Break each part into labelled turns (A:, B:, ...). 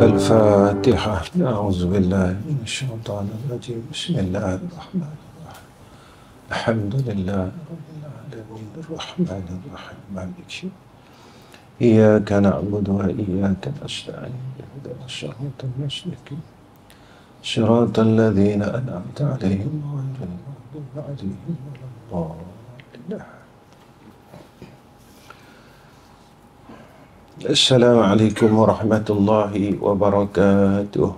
A: الفاتحة. أعوذ بالله من الشيطان الرجيم. بسم الله الرحمن الرحيم. الحمد لله رب العالمين الرحمن الرحيم مالك يوم الدين. إياك نعبد وإياك نستعين اهدنا الصراط المستقيم صراط الذين أنعمت عليهم غير المغضوب عليهم ولا الضالين. Assalamualaikum warahmatullahi wabarakatuh.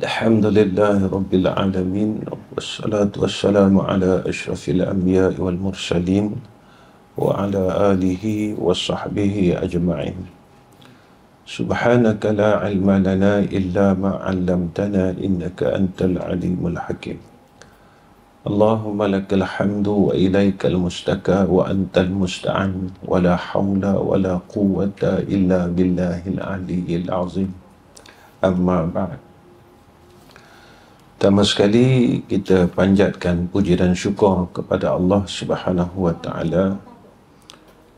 A: Alhamdulillahi rabbil alamin. Wassalatu wassalamu ala asyrafil anbiya'i wal mursalin wa ala alihi wa sahbihi ajma'in. Subhanaka la ilma lana illa ma 'allamtana innaka antal alimul hakim. Allahumma lakal hamdu wa ilaikal mustaka wa antal musta'an wa la hawla wa la quwwata illa billahil aliyyil azim. Amma ba'd. Pertama sekali kita panjatkan puji dan syukur kepada Allah Subhanahu wa taala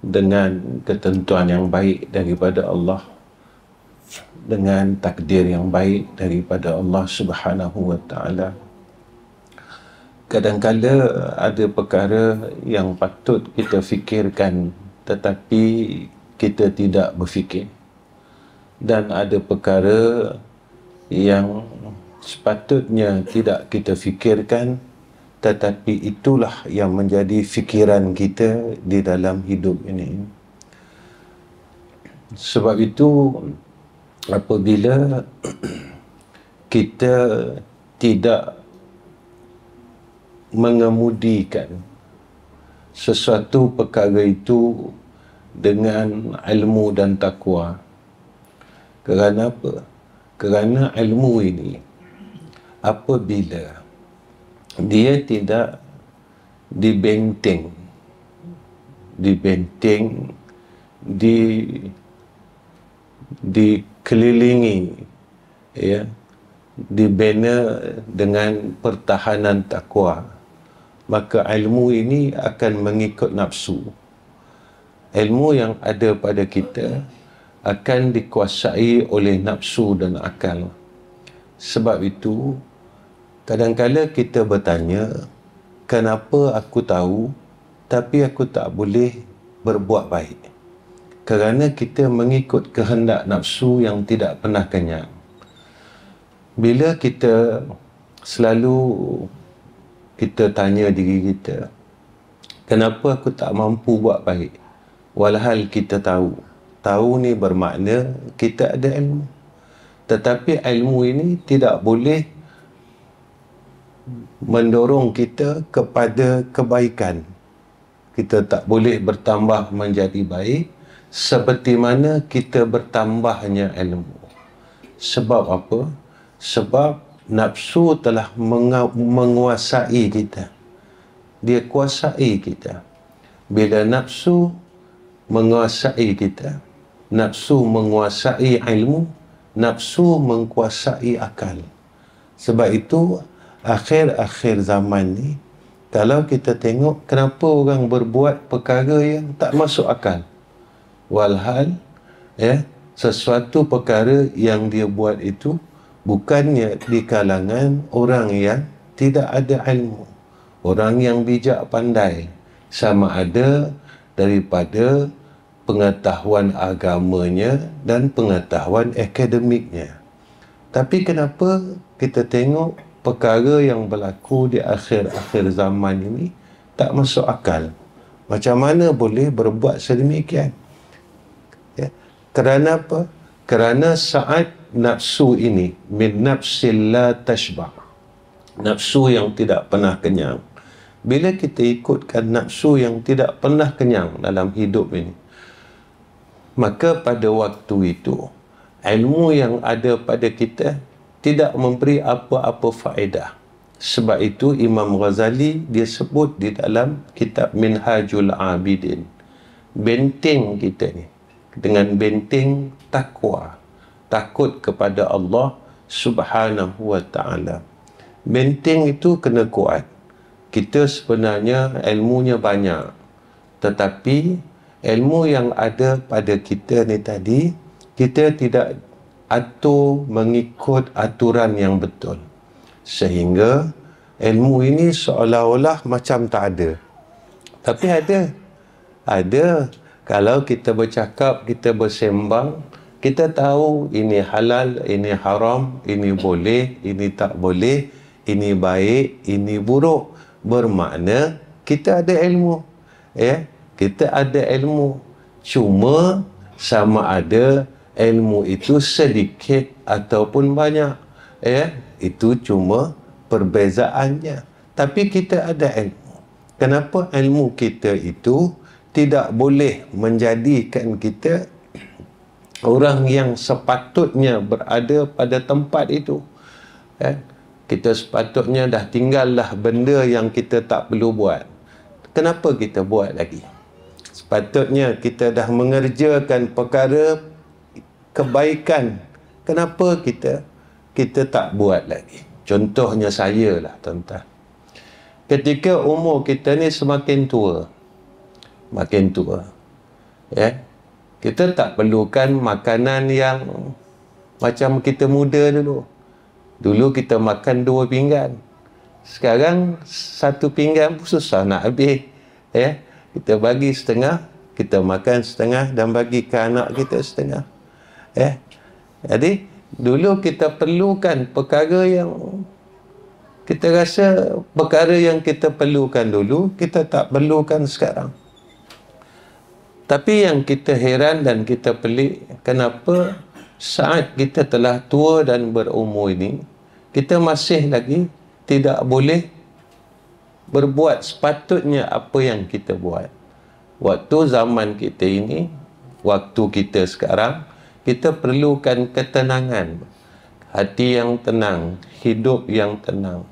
A: dengan ketentuan yang baik daripada Allah, dengan takdir yang baik daripada Allah Subhanahu wa taala. Kadang-kala ada perkara yang patut kita fikirkan tetapi kita tidak berfikir, dan ada perkara yang sepatutnya tidak kita fikirkan tetapi itulah yang menjadi fikiran kita di dalam hidup ini. Sebab itu apabila kita tidak mengemudikan sesuatu perkara itu dengan ilmu dan takwa. Kerana apa? Kerana ilmu ini apabila dia tidak dibenteng, dikelilingi, ya, dibina dengan pertahanan takwa, maka ilmu ini akan mengikut nafsu. Ilmu yang ada pada kita akan dikuasai oleh nafsu dan akal. Sebab itu, kadang-kala kita bertanya, kenapa aku tahu tapi aku tak boleh berbuat baik? Kerana kita mengikut kehendak nafsu yang tidak pernah kenyang. Bila kita selalu kita tanya diri kita, kenapa aku tak mampu buat baik? Walhal kita tahu. Tahu ni bermakna kita ada ilmu. Tetapi ilmu ini tidak boleh mendorong kita kepada kebaikan. Kita tak boleh bertambah menjadi baik seperti mana kita bertambahnya ilmu. Sebab apa? Sebab nafsu telah menguasai kita. Dia kuasai kita. Bila nafsu menguasai kita, nafsu menguasai ilmu, nafsu menguasai akal. Sebab itu akhir-akhir zaman ni, kalau kita tengok kenapa orang berbuat perkara yang tak masuk akal, walhal sesuatu perkara yang dia buat itu bukannya di kalangan orang yang tidak ada ilmu, orang yang bijak pandai, sama ada daripada pengetahuan agamanya dan pengetahuan akademiknya. Tapi kenapa kita tengok perkara yang berlaku di akhir-akhir zaman ini tak masuk akal? Macam mana boleh berbuat sedemikian? Ya. Kerana apa? Kerana saat nafsu ini min nafsil la tashba', nafsu yang tidak pernah kenyang. Bila kita ikutkan nafsu yang tidak pernah kenyang dalam hidup ini, maka pada waktu itu ilmu yang ada pada kita tidak memberi apa-apa faedah. Sebab itu Imam Ghazali dia sebut di dalam kitab Minhajul Abidin, benteng kita ni dengan benteng takwa, takut kepada Allah Subhanahu wa ta'ala. Benteng itu kena kuat. Kita sebenarnya ilmunya banyak, tetapi ilmu yang ada pada kita ni tadi kita tidak atur mengikut aturan yang betul, sehingga ilmu ini seolah-olah macam tak ada. Tapi ada. Kalau kita bercakap, kita bersembang, kita tahu ini halal, ini haram, ini boleh, ini tak boleh, ini baik, ini buruk. Bermakna kita ada ilmu. Kita ada ilmu. Cuma sama ada ilmu itu sedikit ataupun banyak. Itu cuma perbezaannya. Tapi kita ada ilmu. Kenapa ilmu kita itu tidak boleh menjadikan kita orang yang sepatutnya berada pada tempat itu. Kita sepatutnya dah tinggallah benda yang kita tak perlu buat. Kenapa kita buat lagi? Sepatutnya kita dah mengerjakan perkara kebaikan. Kenapa kita tak buat lagi? Contohnya saya lah, tuan-tuan. Ketika umur kita ni semakin tua, kita tak perlukan makanan yang macam kita muda dulu. Dulu kita makan 2 pinggan. Sekarang 1 pinggan pun susah nak habis. Kita bagi setengah, kita makan setengah dan bagi ke anak kita setengah. Jadi dulu kita perlukan perkara yang kita rasa perkara yang kita perlukan dulu, kita tak perlukan sekarang. Tapi yang kita heran dan kita pelik, kenapa saat kita telah tua dan berumur ini, kita masih lagi tidak boleh berbuat sepatutnya apa yang kita buat. Waktu zaman kita ini, waktu kita sekarang, kita perlukan ketenangan. Hati yang tenang, hidup yang tenang.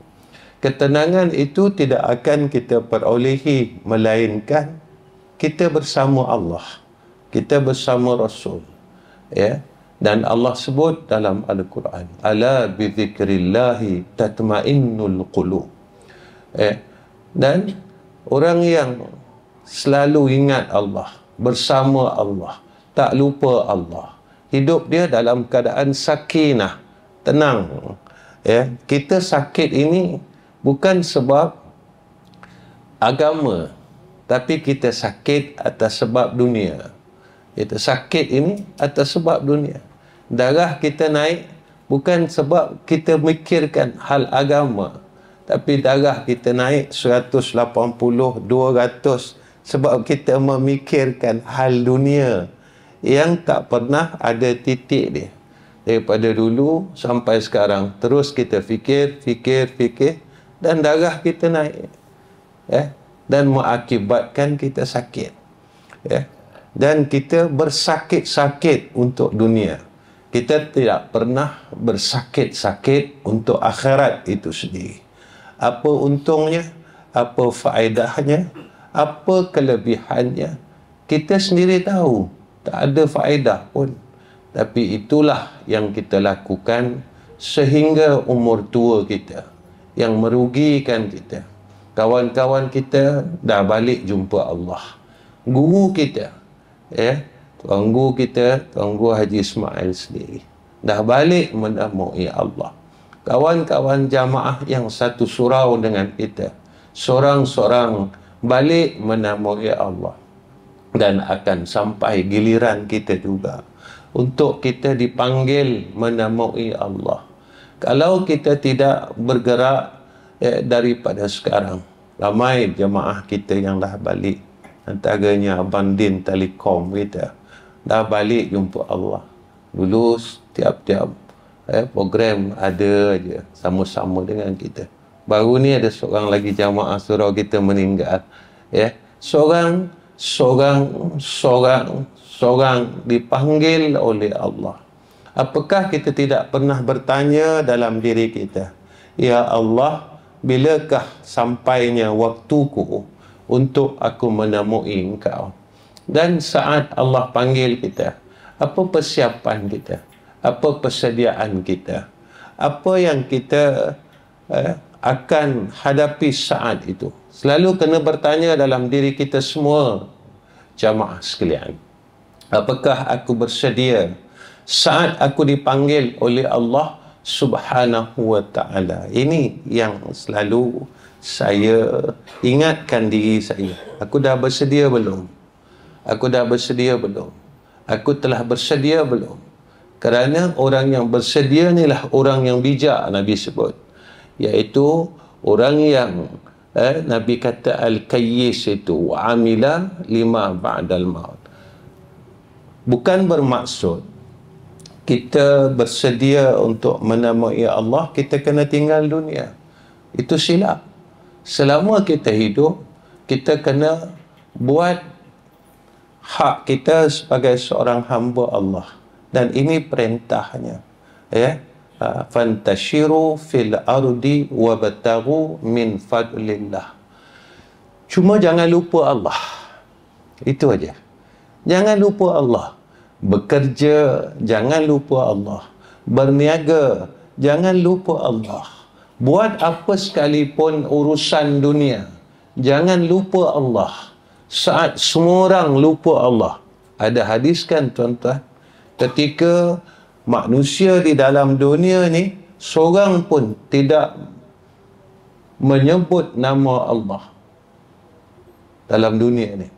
A: Ketenangan itu tidak akan kita perolehi, melainkan kita bersama Allah, kita bersama Rasul. Dan Allah sebut dalam Al-Quran, ala bizikrillahi tatmainnul qulub. Dan orang yang selalu ingat Allah, bersama Allah, tak lupa Allah, hidup dia dalam keadaan sakinah, tenang. Kita sakit ini bukan sebab agama, tapi kita sakit atas sebab dunia. Kita sakit ini atas sebab dunia. Darah kita naik bukan sebab kita mikirkan hal agama, tapi darah kita naik 180, 200 sebab kita memikirkan hal dunia yang tak pernah ada titik dia. Daripada dulu sampai sekarang terus kita fikir dan darah kita naik. Dan mengakibatkan kita sakit. Dan kita bersakit-sakit untuk dunia. Kita tidak pernah bersakit-sakit untuk akhirat itu sendiri. Apa untungnya? Apa faedahnya? Apa kelebihannya? Kita sendiri tahu. Tak ada faedah pun. Tapi itulah yang kita lakukan sehingga umur tua kita, yang merugikan kita. Kawan-kawan kita dah balik jumpa Allah. Guru kita, Tuan Guru kita, Tuan Guru Haji Ismail sendiri, dah balik menemui Allah. Kawan-kawan jamaah yang satu surau dengan kita, seorang-seorang balik menemui Allah. Dan akan sampai giliran kita juga untuk kita dipanggil menemui Allah. Kalau kita tidak bergerak daripada sekarang, ramai jemaah kita yang dah balik, antaranya Abang Din Telekom kita, dah balik jumpa Allah. Dulu setiap program ada aja sama-sama dengan kita. Baru ni ada seorang lagi jamaah surau kita meninggal. Seorang dipanggil oleh Allah. Apakah kita tidak pernah bertanya dalam diri kita, ya Allah, bilakah sampainya waktuku untuk aku menemui Engkau? Dan saat Allah panggil kita, apa persiapan kita? Apa persediaan kita? Apa yang kita akan hadapi saat itu? Selalu kena bertanya dalam diri kita semua, jamaah sekalian. Apakah aku bersedia saat aku dipanggil oleh Allah Subhanahu wa ta'ala. Ini yang selalu saya ingatkan diri saya. Aku dah bersedia belum? Aku dah bersedia belum? Aku telah bersedia belum? Kerana orang yang bersedia inilah orang yang bijak, Nabi sebut. Iaitu orang yang Nabi kata al-kayyis itu amila lima ba'dal maut. Bukan bermaksud kita bersedia untuk menemui Allah, kita kena tinggal dunia. Itu silap. Selama kita hidup, kita kena buat hak kita sebagai seorang hamba Allah. Dan ini perintahnya. Ya. Fantashiru fil ardi wabtaghu min fadlillah. Cuma jangan lupa Allah. Itu aja. Jangan lupa Allah. Bekerja, jangan lupa Allah. Berniaga, jangan lupa Allah. Buat apa sekalipun urusan dunia, jangan lupa Allah. Saat semua orang lupa Allah. Ada hadis kan tuan-tuan? Ketika manusia di dalam dunia ni, seorang pun tidak menyebut nama Allah dalam dunia ni.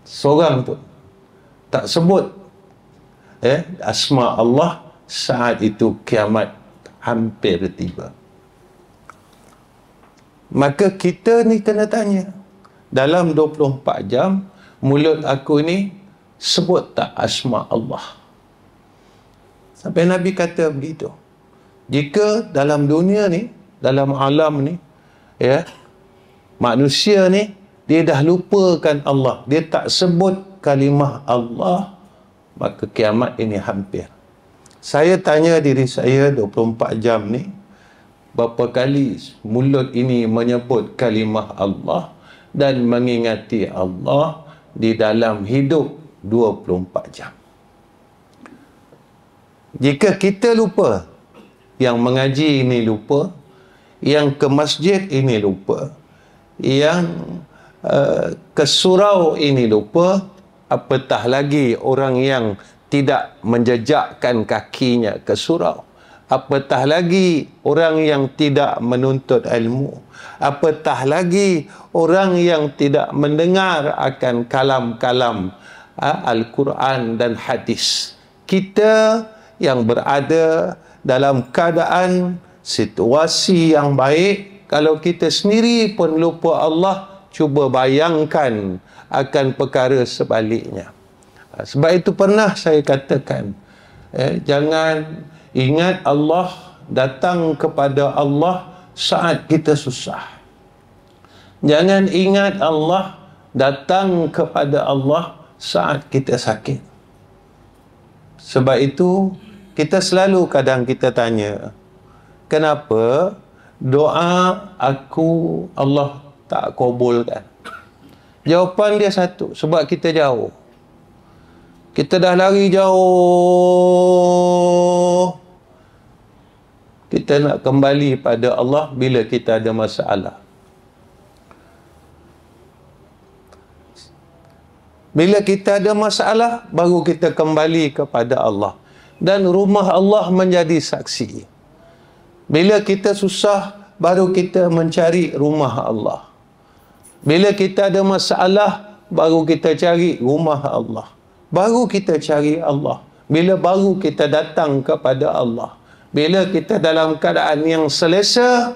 A: Seorang pun tak sebut asma Allah. Saat itu kiamat hampir tiba. Maka kita ni kena tanya, dalam 24 jam mulut aku ni sebut tak asma Allah? Sampai Nabi kata begitu. Jika dalam dunia ni, dalam alam ni, ya, manusia ni dia dah lupakan Allah, dia tak sebut kalimah Allah, maka kiamat ini hampir. Saya tanya diri saya 24 jam ni, berapa kali mulut ini menyebut kalimah Allah dan mengingati Allah di dalam hidup 24 jam. Jika kita lupa, yang mengaji ini lupa, yang ke masjid ini lupa, yang ke surau ini lupa, apatah lagi orang yang tidak menjejakkan kakinya ke surau, apatah lagi orang yang tidak menuntut ilmu, apatah lagi orang yang tidak mendengar akan kalam-kalam Al-Quran dan hadis. Kita yang berada dalam keadaan situasi yang baik, kalau kita sendiri pun lupa Allah, cuba bayangkan akan perkara sebaliknya. Sebab itu pernah saya katakan, jangan ingat Allah, datang kepada Allah saat kita susah. Jangan ingat Allah, datang kepada Allah saat kita sakit. Sebab itu kita selalu kadang kita tanya, kenapa doa aku Allah tak kabulkan? Jawapan dia satu, sebab kita jauh. Kita dah lari jauh. Kita nak kembali pada Allah bila kita ada masalah. Bila kita ada masalah, baru kita kembali kepada Allah. Dan rumah Allah menjadi saksi. Bila kita susah, baru kita mencari rumah Allah. Bila kita ada masalah, baru kita cari rumah Allah. Baru kita cari Allah. Bila baru kita datang kepada Allah. Bila kita dalam keadaan yang selesa,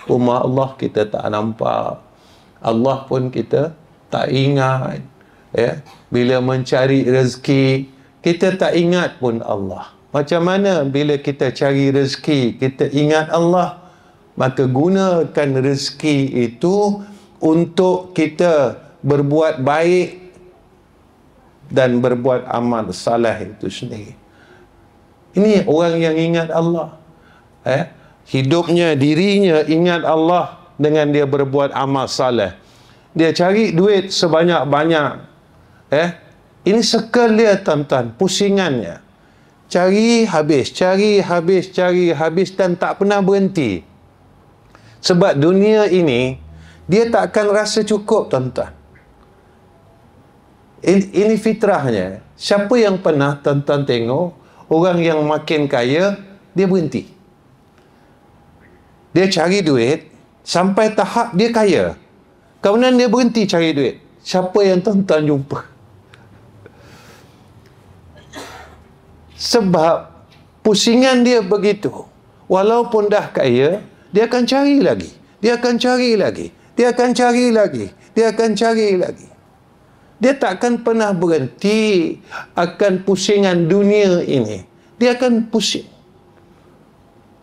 A: rumah Allah kita tak nampak. Allah pun kita tak ingat. Ya, bila mencari rezeki, kita tak ingat pun Allah. Macam mana bila kita cari rezeki, kita ingat Allah? Maka gunakan rezeki itu untuk kita berbuat baik dan berbuat amal saleh itu sendiri. Ini orang yang ingat Allah. Hidupnya, dirinya ingat Allah dengan dia berbuat amal saleh. Dia cari duit sebanyak-banyak. Ini circle dia, tuan-tuan, pusingannya. Cari habis, cari habis, cari habis dan tak pernah berhenti. Sebab dunia ini, dia tak akan rasa cukup, tuan-tuan. Ini fitrahnya. Siapa yang pernah tuan-tuan tengok orang yang makin kaya, dia berhenti. Dia cari duit sampai tahap dia kaya. Kemudian dia berhenti cari duit. Siapa yang tuan-tuan jumpa? Sebab pusingan dia begitu. Walaupun dah kaya, dia akan cari lagi. Dia akan cari lagi. Dia akan cari lagi. Dia akan cari lagi. Dia takkan pernah berhenti akan pusingan dunia ini. Dia akan pusing.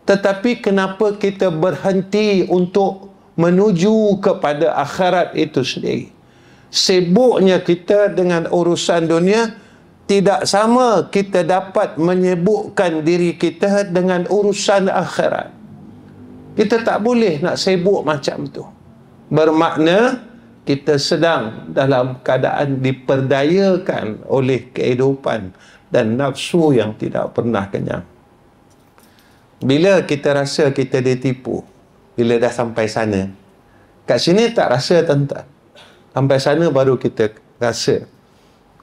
A: Tetapi kenapa kita berhenti untuk menuju kepada akhirat itu sendiri? Sibuknya kita dengan urusan dunia tidak sama kita dapat menyibukkan diri kita dengan urusan akhirat. Kita tak boleh nak sibuk macam tu. Bermakna kita sedang dalam keadaan diperdayakan oleh kehidupan dan nafsu yang tidak pernah kenyang. Bila kita rasa kita ditipu, bila dah sampai sana, kat sini tak rasa tuan-tuan. Sampai sana baru kita rasa,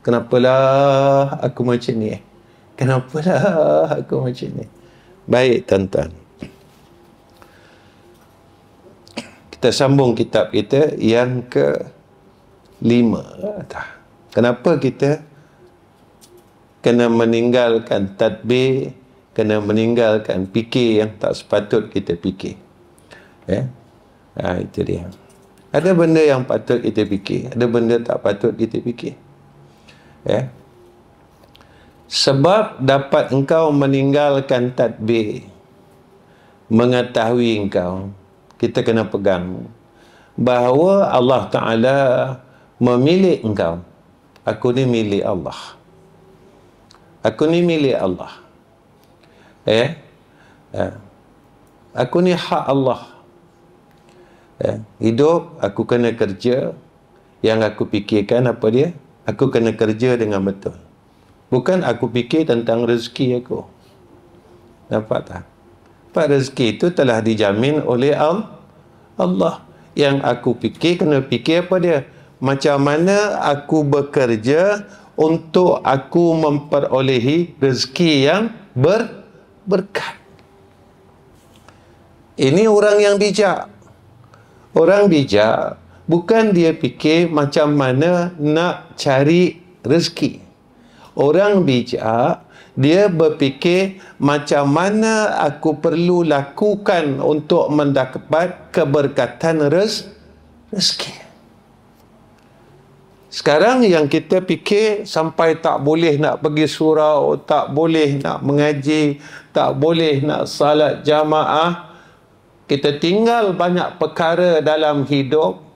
A: kenapalah aku macam ni? Kenapalah aku macam ni? Baik tuan-tuan, kita sambung kitab kita yang ke-5. Kenapa kita kena meninggalkan tadbir, kena meninggalkan fikir yang tak sepatut kita fikir? Itu dia. Ada benda yang patut kita fikir, ada benda tak patut kita fikir. Sebab dapat engkau meninggalkan tadbir, mengetahui engkau, kita kena pegang bahawa Allah Ta'ala memilih engkau. Aku ni milik Allah. Aku ni milik Allah. Aku ni hak Allah. Hidup, aku kena kerja. Yang aku fikirkan apa dia? Aku kena kerja dengan betul. Bukan aku fikir tentang rezeki aku. Nampak tak? Sebab rezeki itu telah dijamin oleh Allah. Yang aku fikir, kena fikir apa dia? Macam mana aku bekerja untuk aku memperolehi rezeki yang berkat. Ini orang yang bijak. Orang bijak bukan dia fikir macam mana nak cari rezeki. Orang bijak dia berfikir macam mana aku perlu lakukan untuk mendapat keberkatan rezeki. Sekarang yang kita fikir sampai tak boleh nak pergi surau, tak boleh nak mengaji, tak boleh nak salat jamaah. Kita tinggal banyak perkara dalam hidup.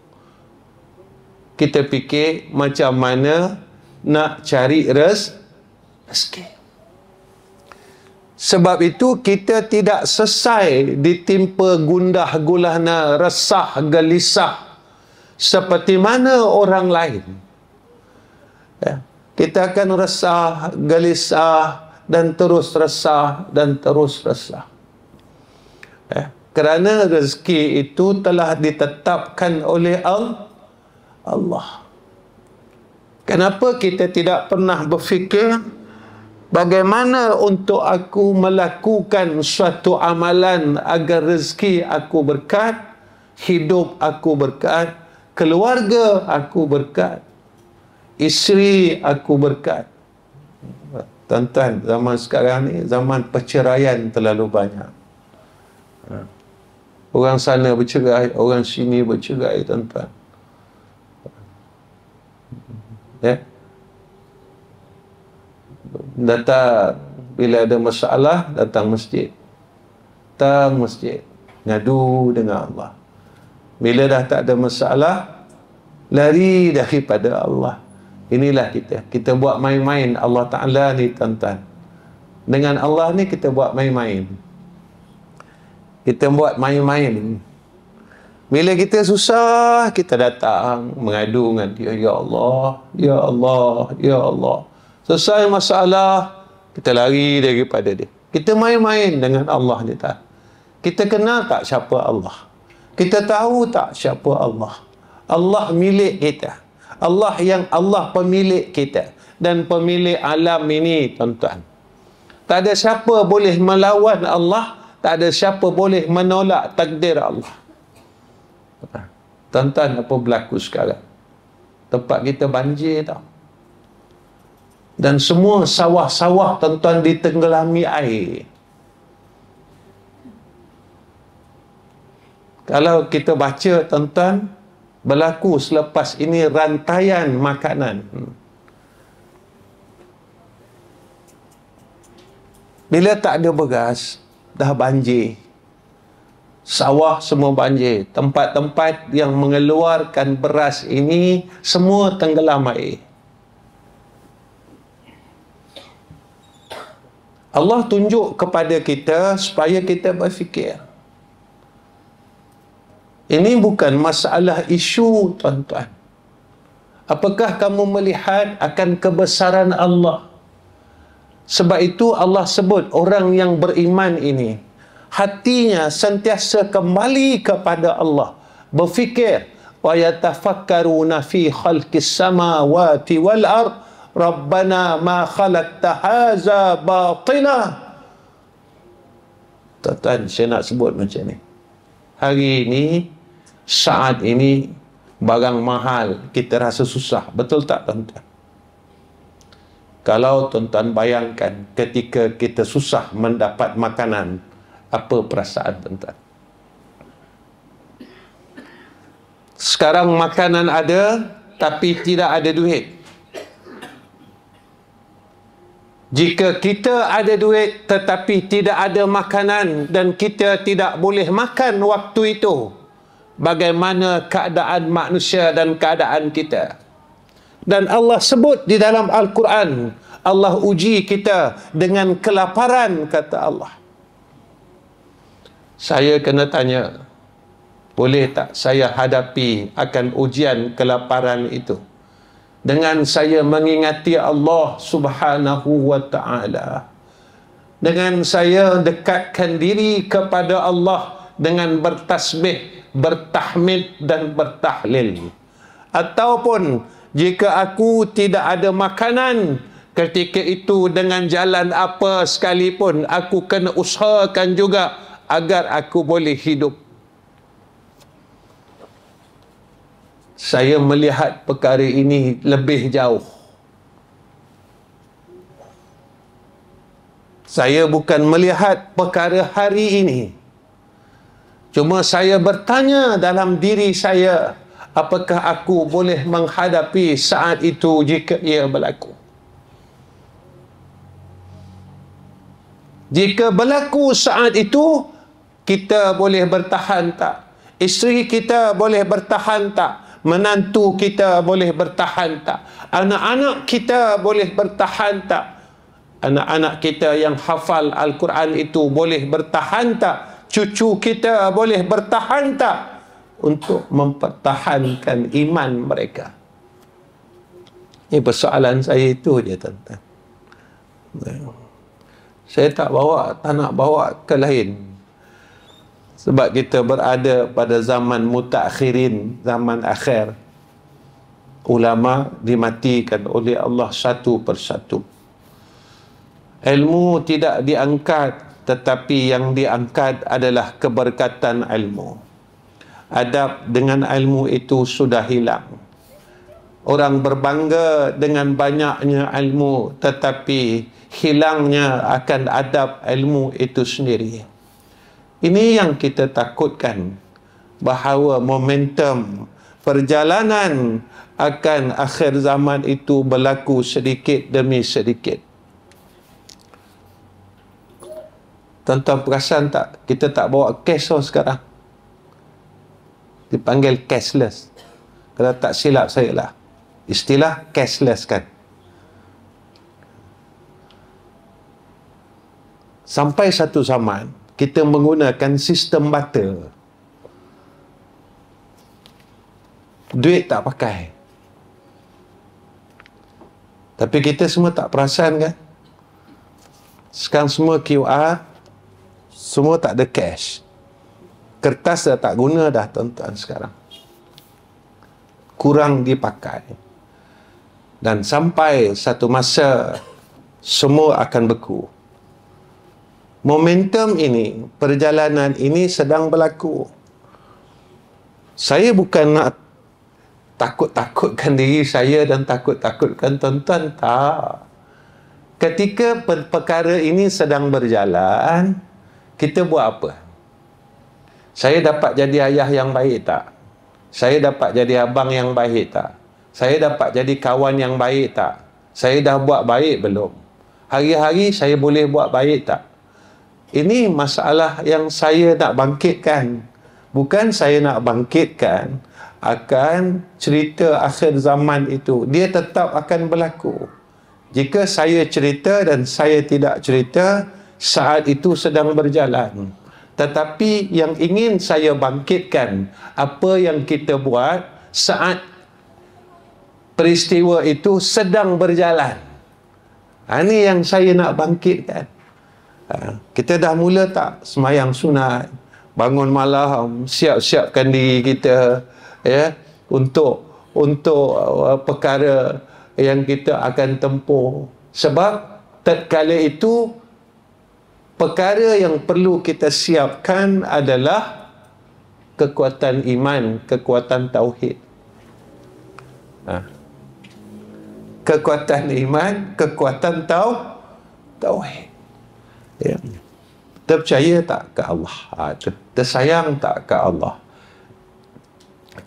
A: Kita fikir macam mana nak cari rezeki. Sebab itu kita tidak selesai ditimpa gundah gulana, resah, gelisah seperti mana orang lain. Kita akan resah, gelisah dan terus resah dan terus resah. Kerana rezeki itu telah ditetapkan oleh Allah. Kenapa kita tidak pernah berfikir bagaimana untuk aku melakukan suatu amalan agar rezeki aku berkat, hidup aku berkat, keluarga aku berkat, isteri aku berkat. Tuan-tuan, zaman sekarang ni zaman perceraian terlalu banyak. Orang sana bercerai, orang sini bercerai, tuan-tuan. Datang bila ada masalah, datang masjid. Datang masjid, ngadu dengan Allah. Bila dah tak ada masalah, lari daripada Allah. Inilah kita. Kita buat main-main Allah Ta'ala ni, tuan-tuan. Dengan Allah ni kita buat main-main. Kita buat main-main. Bila kita susah, kita datang mengadu dengan dia. Ya Allah, Ya Allah, Ya Allah. Selesai masalah, kita lari daripada dia. Kita main-main dengan Allah ni, tak? Kita kenal tak siapa Allah? Kita tahu tak siapa Allah? Allah milik kita. Allah yang Allah pemilik kita dan pemilik alam ini, tuan-tuan. Tak ada siapa boleh melawan Allah, tak ada siapa boleh menolak takdir Allah. Tuan-tuan, apa berlaku sekarang? Tempat kita banjir tau. Dan semua sawah-sawah, tuan-tuan, ditenggelami air. Kalau kita baca, tuan-tuan, berlaku selepas ini rantaian makanan. Bila tak ada beras, dah banjir. Sawah semua banjir. Tempat-tempat yang mengeluarkan beras ini semua tenggelam air. Allah tunjuk kepada kita supaya kita berfikir. Ini bukan masalah isu, tuan-tuan. Apakah kamu melihat akan kebesaran Allah? Sebab itu Allah sebut orang yang beriman ini, hatinya sentiasa kembali kepada Allah, berfikir, wa yatafakkaruna fi khalqis samawati wal ard rabbana ma khalaqta hadza batila. Tuan-tuan, saya nak sebut macam ni. Hari ini, saat ini, barang mahal, kita rasa susah. Betul tak, tuan-tuan? Kalau tuan-tuan bayangkan ketika kita susah mendapat makanan, apa perasaan tuan-tuan? Sekarang makanan ada, tapi tidak ada duit. Jika kita ada duit tetapi tidak ada makanan dan kita tidak boleh makan waktu itu, bagaimana keadaan manusia dan keadaan kita? Dan Allah sebut di dalam Al-Quran, Allah uji kita dengan kelaparan, kata Allah. Saya kena tanya, boleh tak saya hadapi akan ujian kelaparan itu dengan saya mengingati Allah Subhanahu wa ta'ala, dengan saya dekatkan diri kepada Allah dengan bertasbih, bertahmid dan bertahlil? Ataupun jika aku tidak ada makanan ketika itu, dengan jalan apa sekalipun aku kena usahakan juga agar aku boleh hidup. Saya melihat perkara ini lebih jauh. Saya bukan melihat perkara hari ini. Cuma saya bertanya dalam diri saya, apakah aku boleh menghadapi saat itu jika ia berlaku? Jika berlaku saat itu, kita boleh bertahan tak? Isteri kita boleh bertahan tak? Menantu kita boleh bertahan tak? Anak-anak kita boleh bertahan tak? Anak-anak kita yang hafal Al-Quran itu boleh bertahan tak? Cucu kita boleh bertahan tak? Untuk mempertahankan iman mereka. Ini persoalan saya itu je, tuan-tuan. Saya tak nak bawa ke lain. Sebab kita berada pada zaman mutakhirin, zaman akhir. Ulama dimatikan oleh Allah satu persatu. Ilmu tidak diangkat, tetapi yang diangkat adalah keberkatan ilmu. Adab dengan ilmu itu sudah hilang. Orang berbangga dengan banyaknya ilmu, tetapi hilangnya akan adab ilmu itu sendiri. Ini yang kita takutkan, bahawa momentum perjalanan akan akhir zaman itu berlaku sedikit demi sedikit. Tuan-tuan perasan tak, kita tak bawa cash sekarang. Dipanggil cashless. Kalau tak silap saya lah, istilah cashless kan. Sampai satu zaman kita menggunakan sistem barter. Duit tak pakai. Tapi kita semua tak perasan kan? Sekarang semua QR, semua tak ada cash. Kertas dah tak guna dah, tuan-tuan, sekarang. Kurang dipakai. Dan sampai satu masa semua akan beku. Momentum ini, perjalanan ini sedang berlaku. Saya bukan nak takut-takutkan diri saya dan takut-takutkan tuan-tuan, tak. Ketika perkara ini sedang berjalan, kita buat apa? Saya dapat jadi ayah yang baik tak? Saya dapat jadi abang yang baik tak? Saya dapat jadi kawan yang baik tak? Saya dah buat baik belum? Hari-hari saya boleh buat baik tak? Ini masalah yang saya nak bangkitkan. Bukan saya nak bangkitkan akan cerita akhir zaman itu. Dia tetap akan berlaku. Jika saya cerita dan saya tidak cerita, saat itu sedang berjalan. Tetapi yang ingin saya bangkitkan, apa yang kita buat saat peristiwa itu sedang berjalan. Ini yang saya nak bangkitkan. Kita dah mula tak semayang sunat, bangun malam, siap-siapkan diri kita, ya, untuk perkara yang kita akan tempuh. Sebab tatkala itu perkara yang perlu kita siapkan adalah kekuatan iman, kekuatan tauhid. Kekuatan iman, kekuatan tauhid. Ya. Kita percaya tak ke Allah? Kita sayang tak ke Allah?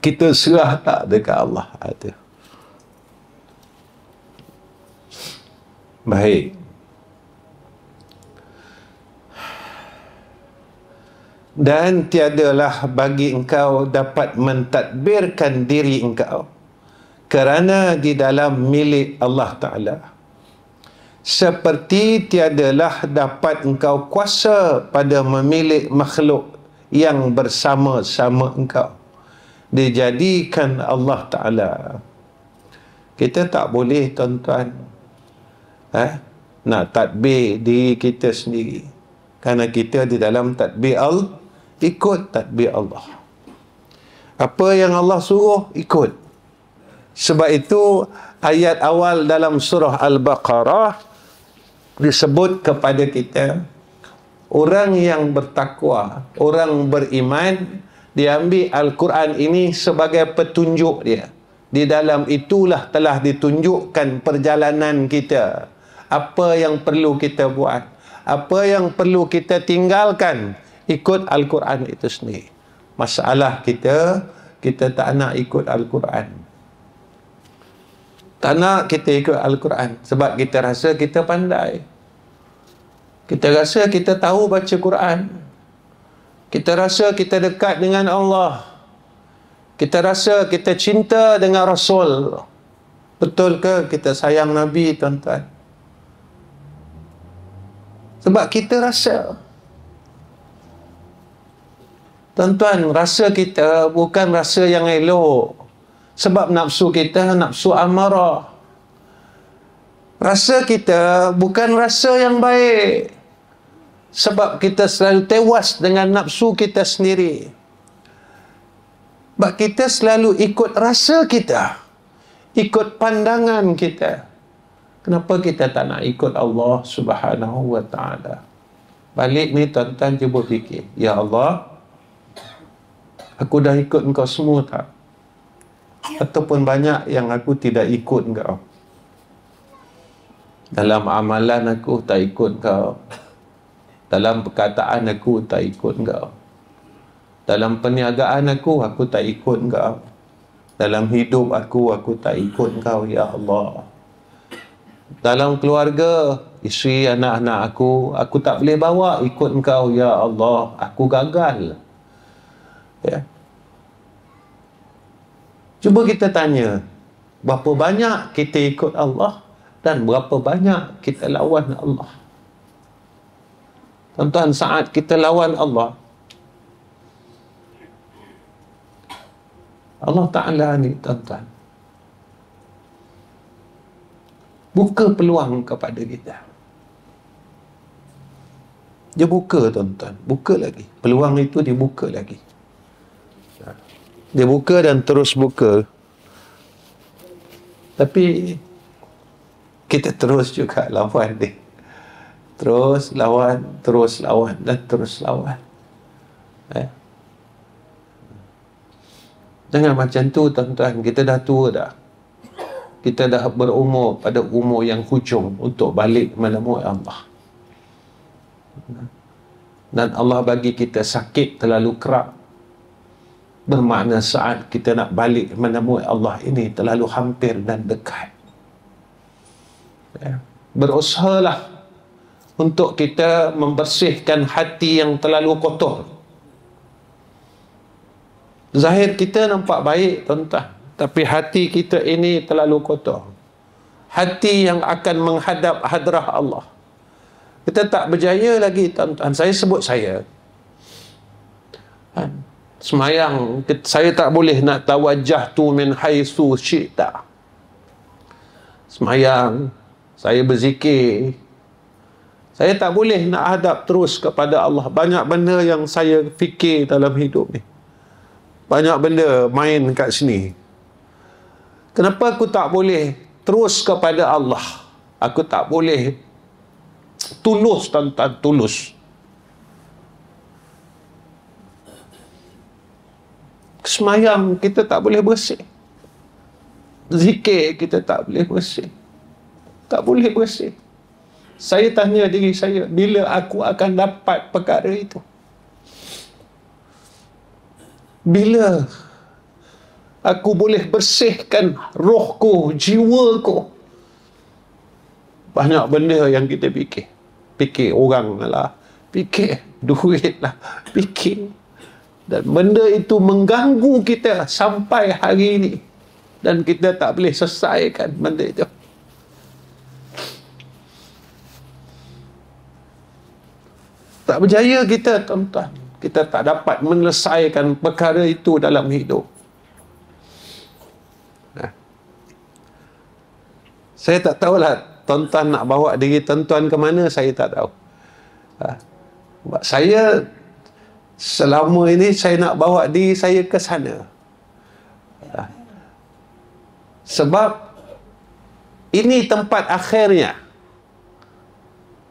A: Kita serah tak dekat Allah? Baik. Dan tiadalah bagi engkau dapat mentadbirkan diri engkau, kerana di dalam milik Allah Ta'ala. Seperti tiadalah dapat engkau kuasa pada memilih makhluk yang bersama-sama engkau. Dijadikan Allah Ta'ala. Kita tak boleh, tuan-tuan, nak tadbir diri kita sendiri. Kerana kita di dalam tadbir ikut tadbir Allah. Apa yang Allah suruh, ikut. Sebab itu ayat awal dalam surah Al-Baqarah disebut kepada kita, orang yang bertakwa, orang beriman, diambil Al-Quran ini sebagai petunjuk dia. Di dalam itulah telah ditunjukkan perjalanan kita. Apa yang perlu kita buat, apa yang perlu kita tinggalkan, ikut Al-Quran itu sendiri. Masalah kita tak nak ikut Al-Quran. Tak nak kita ikut Al-Quran sebab kita rasa kita pandai. Kita rasa kita tahu baca Quran. Kita rasa kita dekat dengan Allah. Kita rasa kita cinta dengan Rasul. Betul ke kita sayang Nabi, tuan-tuan? Sebab kita rasa. Tuan-tuan, rasa kita bukan rasa yang elok. Sebab nafsu kita nafsu amarah. Rasa kita bukan rasa yang baik. Sebab kita selalu tewas dengan nafsu kita sendiri. Sebab kita selalu ikut rasa kita, ikut pandangan kita. Kenapa kita tak nak ikut Allah Subhanahu wa ta'ala? Balik ni tuan-tuan, cuba fikir. Ya Allah, aku dah ikut engkau semua tak? Ataupun banyak yang aku tidak ikut engkau. Dalam amalan aku tak ikut engkau. Dalam perkataan aku tak ikut engkau. Dalam perniagaan aku tak ikut engkau. Dalam hidup aku tak ikut engkau, ya Allah. Dalam keluarga, isteri, anak-anak aku tak boleh bawa ikut engkau, ya Allah. Aku gagal. Ya. Cuba kita tanya, berapa banyak kita ikut Allah dan berapa banyak kita lawan Allah? Tuan-tuan, saat kita lawan Allah, Allah Ta'ala ni, tuan-tuan, buka peluang kepada kita. Dia buka, tuan-tuan, buka lagi. Peluang itu dibuka lagi. Dia buka dan terus buka. Tapi kita terus juga lawan dia. Terus lawan dan terus lawan. Jangan macam tu tuan-tuan. Kita dah tua dah. Kita dah berumur pada umur yang hujung untuk balik menemui Allah. Dan Allah bagi kita sakit terlalu kerap. Bermakna saat kita nak balik menemui Allah ini terlalu hampir dan dekat. Berusahalah untuk kita membersihkan hati yang terlalu kotor. Zahir kita nampak baik tuan-tuan, tapi hati kita ini terlalu kotor. Hati yang akan menghadap hadrah Allah. Kita tak berjaya lagi tuan-tuan. Saya sebut saya. Semayang, saya tak boleh nak tawajjah tu min haitsu syi'ta. Semayang, saya berzikir. Saya tak boleh nak hadap terus kepada Allah. Banyak benda yang saya fikir dalam hidup ni. Banyak benda main kat sini. Kenapa aku tak boleh terus kepada Allah? Aku tak boleh tulus, tuan-tuan, tulus. Semayang kita tak boleh bersih. Zikir kita tak boleh bersih. Tak boleh bersih. Saya tanya diri saya, bila aku akan dapat perkara itu? Bila aku boleh bersihkan rohku, jiwaku? Banyak benda yang kita fikir. Fikir orang lah, fikir duit lah, fikir. Dan benda itu mengganggu kita sampai hari ini. Dan kita tak boleh selesaikan benda itu. Tak berjaya kita, tuan-tuan. Kita tak dapat menyelesaikan perkara itu dalam hidup. Saya tak tahulah tuan-tuan nak bawa diri tuan-tuan ke mana, saya tak tahu. Saya selama ini saya nak bawa diri saya ke sana. Sebab ini tempat akhirnya.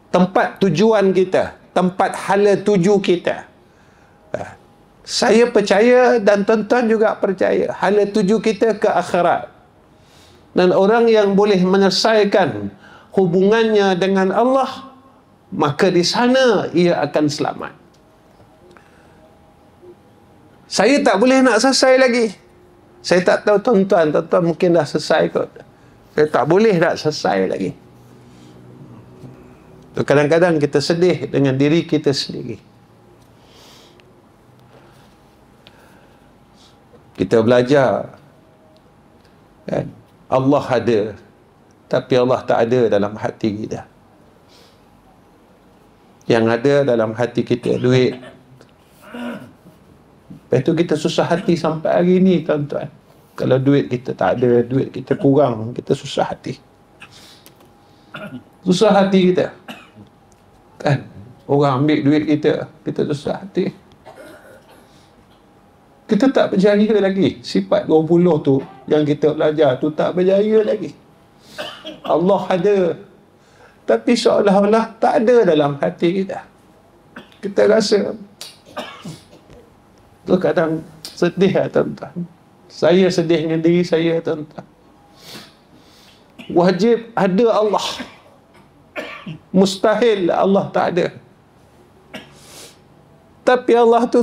A: Tempat tujuan kita. Tempat hala tuju kita. Saya percaya dan tuan-tuan juga percaya. Hala tuju kita ke akhirat. Dan orang yang boleh menyelesaikan hubungannya dengan Allah, maka di sana ia akan selamat. Saya tak boleh nak selesai lagi. Saya tak tahu tuan-tuan mungkin dah selesai kot. Saya tak boleh nak selesai lagi. Kadang-kadang kita sedih dengan diri kita sendiri. Kita belajar, kan? Allah ada, tapi Allah tak ada dalam hati kita. Yang ada dalam hati kita duit. Lepas tu kita susah hati sampai hari ni, tuan-tuan. Kalau duit kita tak ada, duit kita kurang, kita susah hati. Susah hati kita. Kan? Orang ambil duit kita, kita susah hati. Kita tak berjaya lagi. Sifat 20 tu yang kita belajar tu tak berjaya lagi. Allah ada, tapi seolah-olah tak ada dalam hati kita. Kita rasa tu kadang sedih lah, tuan-tuan. Saya sedih dengan diri saya, tuan-tuan. Wajib ada Allah. Mustahil Allah tak ada. Tapi Allah tu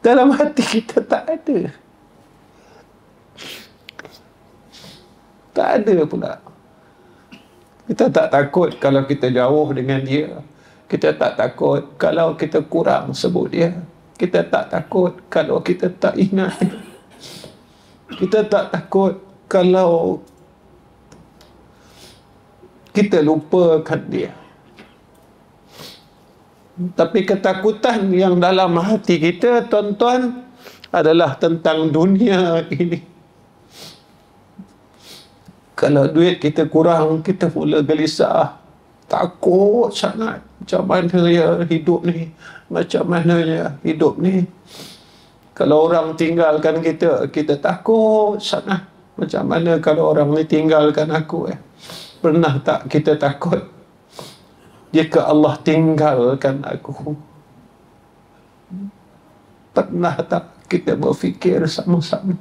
A: dalam hati kita tak ada. Tak ada pula. Kita tak takut kalau kita jauh dengan dia. Kita tak takut kalau kita kurang sebut dia. Kita tak takut kalau kita tak ingat dia. Kita tak takut kalau kita lupakan dia. Tapi ketakutan yang dalam hati kita, tuan-tuan, adalah tentang dunia ini. Kalau duit kita kurang, kita mula gelisah. Takut sangat. Macam mana ya hidup ni? Macam mana ya hidup ni? Kalau orang tinggalkan kita, kita takut sangat. macam mana kalau orang ni tinggalkan aku? Pernah tak kita takut jika Allah tinggalkan aku? Pernah tak kita berfikir sama-sama?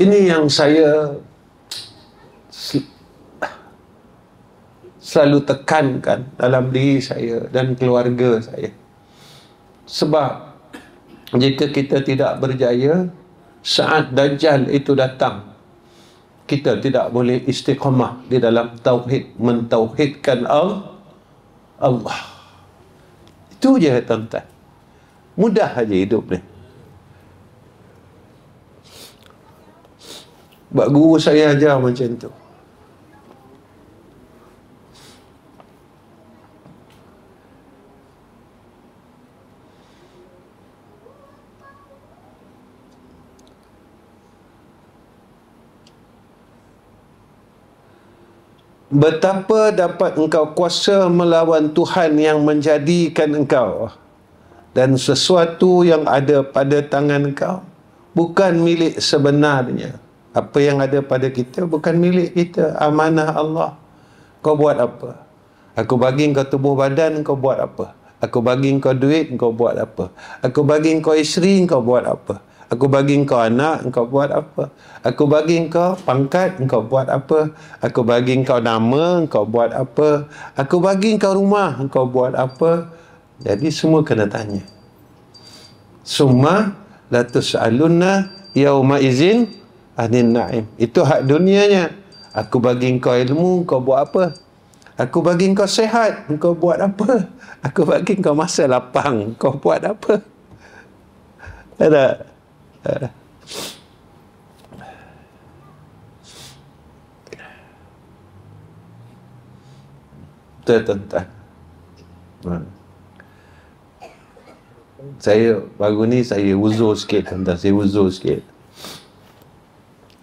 A: Ini yang saya selalu tekankan dalam diri saya dan keluarga saya. Sebab jika kita tidak berjaya, saat Dajjal itu datang, kita tidak boleh istiqamah di dalam tauhid, mentauhidkan Allah. Itu je, tuan-tuan. Mudah aja hidup ni. Sebab guru saya ajar macam tu. Betapa dapat engkau kuasa melawan Tuhan yang menjadikan engkau, dan sesuatu yang ada pada tangan engkau bukan milik sebenarnya. Apa yang ada pada kita bukan milik kita, amanah Allah. Kau buat apa? Aku bagi engkau tubuh badan, kau buat apa? Aku bagi engkau duit, kau buat apa? Aku bagi engkau isteri, kau buat apa? Aku bagi engkau anak, engkau buat apa? Aku bagi engkau pangkat, engkau buat apa? Aku bagi engkau nama, engkau buat apa? Aku bagi engkau rumah, engkau buat apa? Jadi semua kena tanya. Summa la tus'alunna yauma izin anin na'im. Itu hak dunianya. Aku bagi engkau ilmu, engkau buat apa? Aku bagi engkau sehat, engkau buat apa? Aku bagi engkau masa lapang, engkau buat apa? Ada. Tuan-tuan. Saya baru ni saya uzur sikit, tuan-tuan. Saya uzur sikit.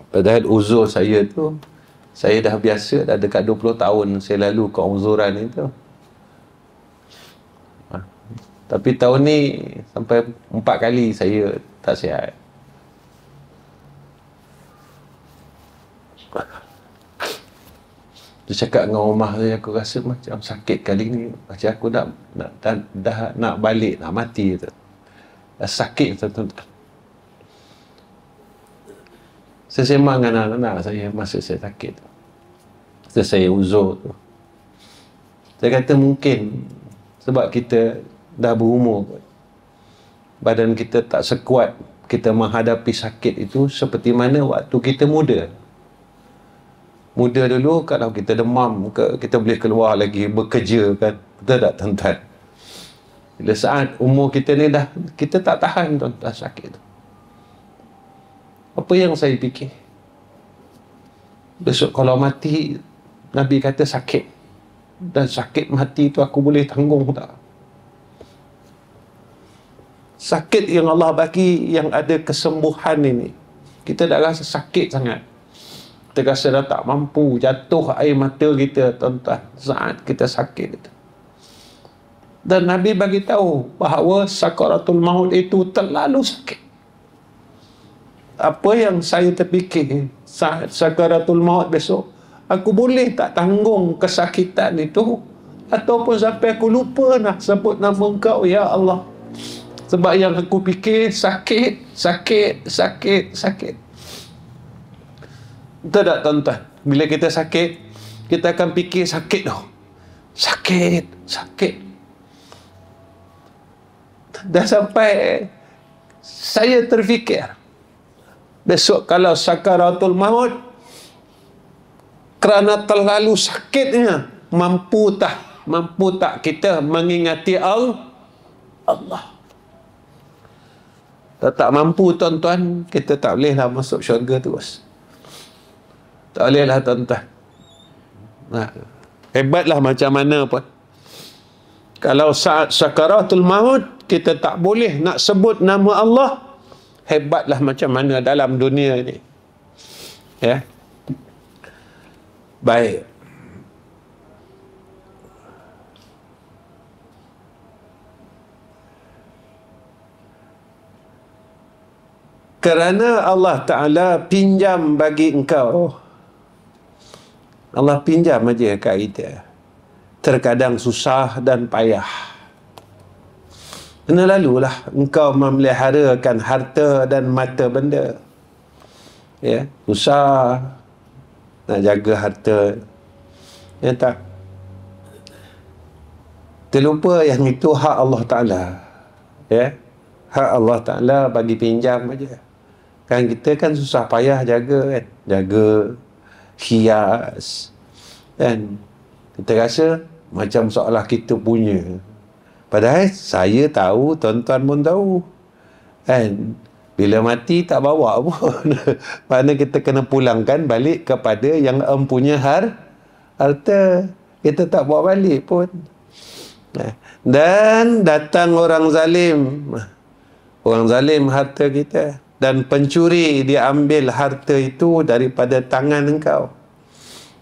A: Padahal uzur saya tu, saya dah biasa, dah dekat 20 tahun saya lalu ke uzuran itu. Tapi tahun ni sampai 4 kali saya tak sihat. Dia cakap dengan rumah saya, aku rasa macam sakit kali ni, macam aku dah nak balik, nak mati tu. Dah sakit tu. Saya sembang dengan anak-anak saya masa saya sakit tu. Masa saya uzur tu. Saya kata mungkin sebab kita dah berumur, badan kita tak sekuat kita menghadapi sakit itu seperti mana waktu kita muda. Muda dulu kalau kita demam ke, kita boleh keluar lagi bekerja kan. Betul tak, tuan-tuan? Bila saat umur kita ni dah, kita tak tahan, tuan-tuan, sakit tu. Apa yang saya fikir? Besok kalau mati, Nabi kata sakit. Dan sakit mati tu aku boleh tanggung tak? Sakit yang Allah bagi, yang ada kesembuhan ini, kita dah rasa sakit sangat. Kita rasa dah tak mampu, jatuh air mata kita, tuan-tuan, saat kita sakit itu. Dan Nabi bagi tahu bahawa sakaratul maut itu terlalu sakit. Apa yang saya terfikir saat sakaratul maut besok, aku boleh tak tanggung kesakitan itu, ataupun sampai aku lupa nak sebut nama Engkau, ya Allah. Sebab yang aku fikir sakit. Betul tak, tuan-tuan? Bila kita sakit, kita akan fikir sakit tu. Sakit. Dah sampai saya terfikir, besok kalau sakaratul maut, kerana terlalu sakitnya, mampu tak kita mengingati Allah. Tak mampu, tuan-tuan, kita tak bolehlah masuk syurga terus. Tak bolehlah, tuan-tuan. Hebatlah macam mana pun, kalau saat sakaratul maut kita tak boleh nak sebut nama Allah, hebatlah macam mana dalam dunia ini. Ya. Baik. Kerana Allah Ta'ala pinjam bagi engkau. Allah pinjam aja kat kita. Terkadang susah dan payah. Kena lalulah engkau memeliharakan harta dan mata benda. Ya, susah nak jaga harta. Ya tak? Terlupa yang itu hak Allah Ta'ala. Ya, hak Allah Ta'ala bagi pinjam aja. Kan kita kan susah payah jaga kan. Jaga, hias. Kan? Kita rasa macam seolah kita punya. Padahal saya tahu, tuan-tuan pun tahu. Kan? Bila mati tak bawa pun. Mana kita kena pulangkan balik kepada yang empunya harta. Kita tak bawa balik pun. Dan datang orang zalim. Orang zalim harta kita. Dan pencuri dia ambil harta itu daripada tangan engkau.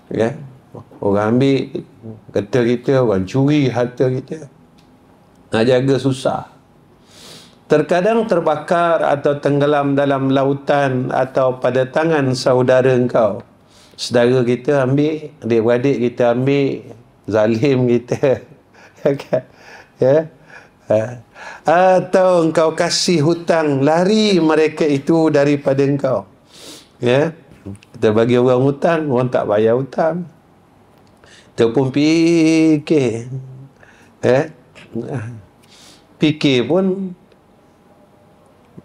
A: Ya. Orang ambil kata kita, orang curi harta kita. Nak jaga susah. Terkadang terbakar atau tenggelam dalam lautan atau pada tangan saudara engkau. Saudara kita ambil, adik-beradik kita ambil, zalim kita. Ya. Atau engkau kasih hutang, lari mereka itu daripada engkau. Ya. Kita bagi orang hutang, orang tak bayar hutang. Kita pun fikir. Ya. Fikir pun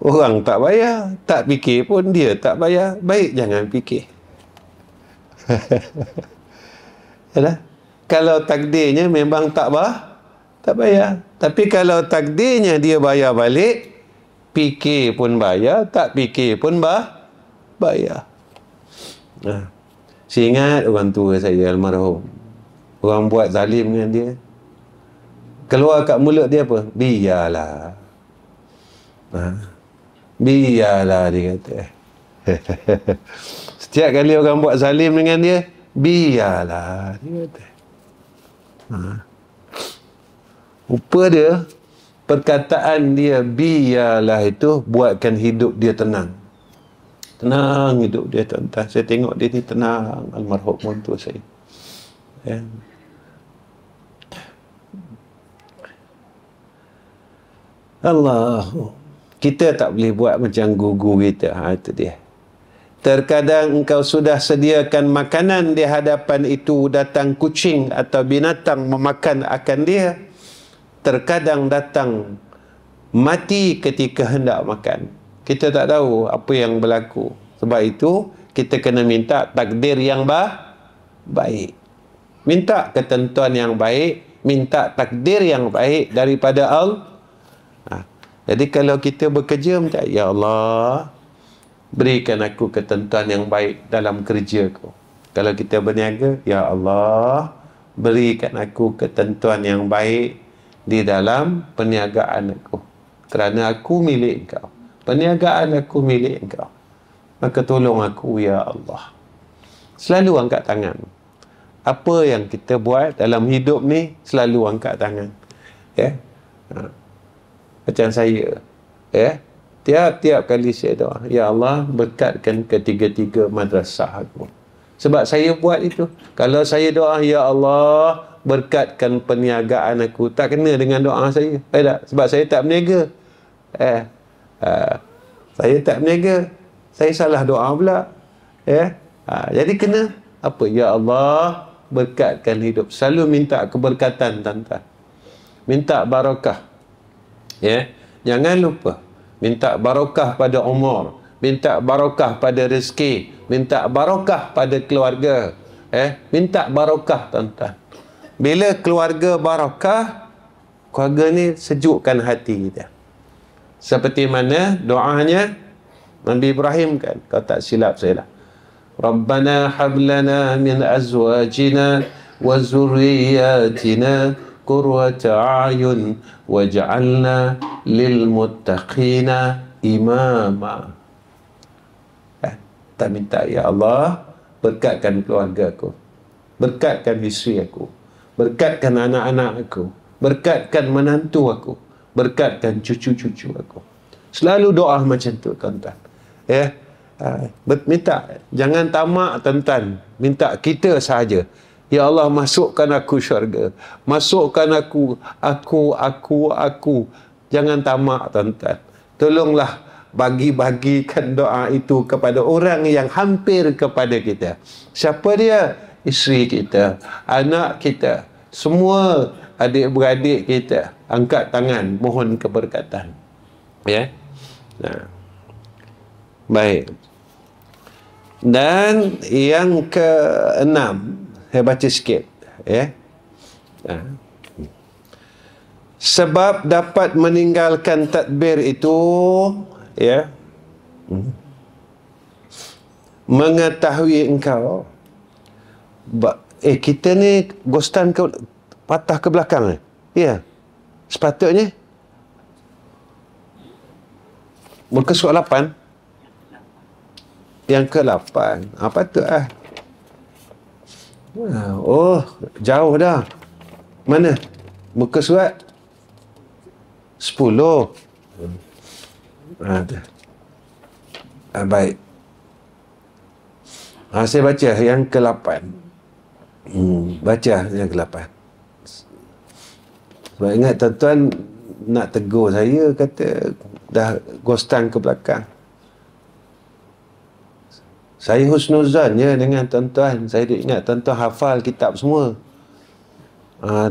A: orang tak bayar, tak fikir pun dia tak bayar. Baik jangan fikir. Yalah. Kalau takdirnya memang tak bayar. Tapi kalau takdirnya dia bayar balik, fikir pun bayar, tak fikir pun bayar. Saya ingat orang tua saya almarhum. Orang buat zalim dengan dia. Keluar kat mulut dia apa? Biarlah. Biarlah dia kata. Setiap kali orang buat zalim dengan dia, biarlah dia kata. Rupa dia, perkataan dia biarlah itu buatkan hidup dia tenang. Tenang hidup dia, tuan-tuan. Saya tengok dia ni tenang, almarhum mentua saya. Ya. Allah, kita tak boleh buat macam guru kita. Itu dia. Terkadang engkau sudah sediakan makanan di hadapan itu, datang kucing atau binatang memakan akan dia. Terkadang datang mati ketika hendak makan. Kita tak tahu apa yang berlaku. Sebab itu kita kena minta takdir yang baik. Minta ketentuan yang baik, minta takdir yang baik daripada Allah. Jadi kalau kita bekerja, minta, ya Allah, berikan aku ketentuan yang baik dalam kerjaku. Kalau kita berniaga, ya Allah, berikan aku ketentuan yang baik di dalam perniagaan aku. Kerana aku milik engkau. Perniagaan aku milik engkau. Maka tolong aku, ya Allah. Selalu angkat tangan. Apa yang kita buat dalam hidup ni, selalu angkat tangan. Ya. Macam saya. Ya. Tiap-tiap kali saya doa, ya Allah, berkatkan ketiga-tiga madrasah aku. Sebab saya buat itu. Kalau saya doa, ya Allah, berkatkan perniagaan aku, tak kena dengan doa saya. Tak? Sebab saya tak berniaga. Saya tak berniaga. Saya salah doa pula. Jadi kena apa? Ya Allah, berkatkan hidup. Selalu minta keberkatan, tuan-tuan. Minta barakah. Ya. Jangan lupa. Minta barakah pada umur. Minta barakah pada rezeki. Minta barakah pada keluarga. Minta barakah, tuan-tuan. Bila keluarga barakah, keluarga ni sejukkan hati kita. Seperti mana doanya Nabi Ibrahim kan, kalau tak silap saya lah. Rabbana hablana min azwajina wa zurriyatina qurrata a'yun waj'alna lil muttaqina imama. Tak minta, ya Allah, berkatkan keluarga aku, berkatkan isteri aku, berkatkan anak-anak aku, berkatkan menantu aku, berkatkan cucu-cucu aku. Selalu doa macam tu, tuan-tuan. Ya. Minta, jangan tamak tuan-tuan, minta kita sahaja. Ya Allah, masukkan aku syurga, masukkan aku. Jangan tamak tuan-tuan. Tolonglah bagi-bagikan doa itu kepada orang yang hampir kepada kita. Siapa dia? Isteri kita, anak kita, semua adik-beradik kita. Angkat tangan, mohon keberkatan. Ya. Nah. Baik. Dan yang keenam, saya baca sikit, ya. Sebab dapat meninggalkan tadbir itu, ya, mengetahui engkau, kita ni gostan patah ke belakang, ya. Sepatutnya muka surat 8. Yang ke-8. Patut lah. Oh, jauh dah. Mana? Muka surat 10. Baik. Saya baca yang ke-8. Baca yang ke-8. Sebab ingat tuan-tuan nak tegur saya, kata dah gostan ke belakang. Saya husnuzan je dengan tuan-tuan. Saya ingat tuan-tuan hafal kitab semua.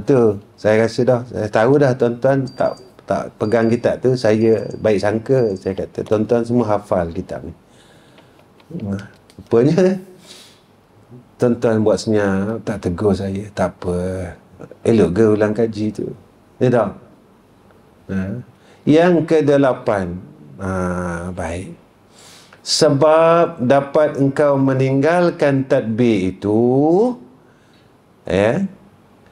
A: Tu saya rasa dah, saya tahu dah tuan-tuan tak pegang kitab tu. Saya baik sangka, saya kata tuan-tuan semua hafal kitab ni. Rupanya tuan-tuan buat senyap, tak tegur saya. Tak apa, elok ke ulang kaji tu? Ni tak? Yang ke-8. Baik. Sebab dapat engkau meninggalkan tadbir itu, ya,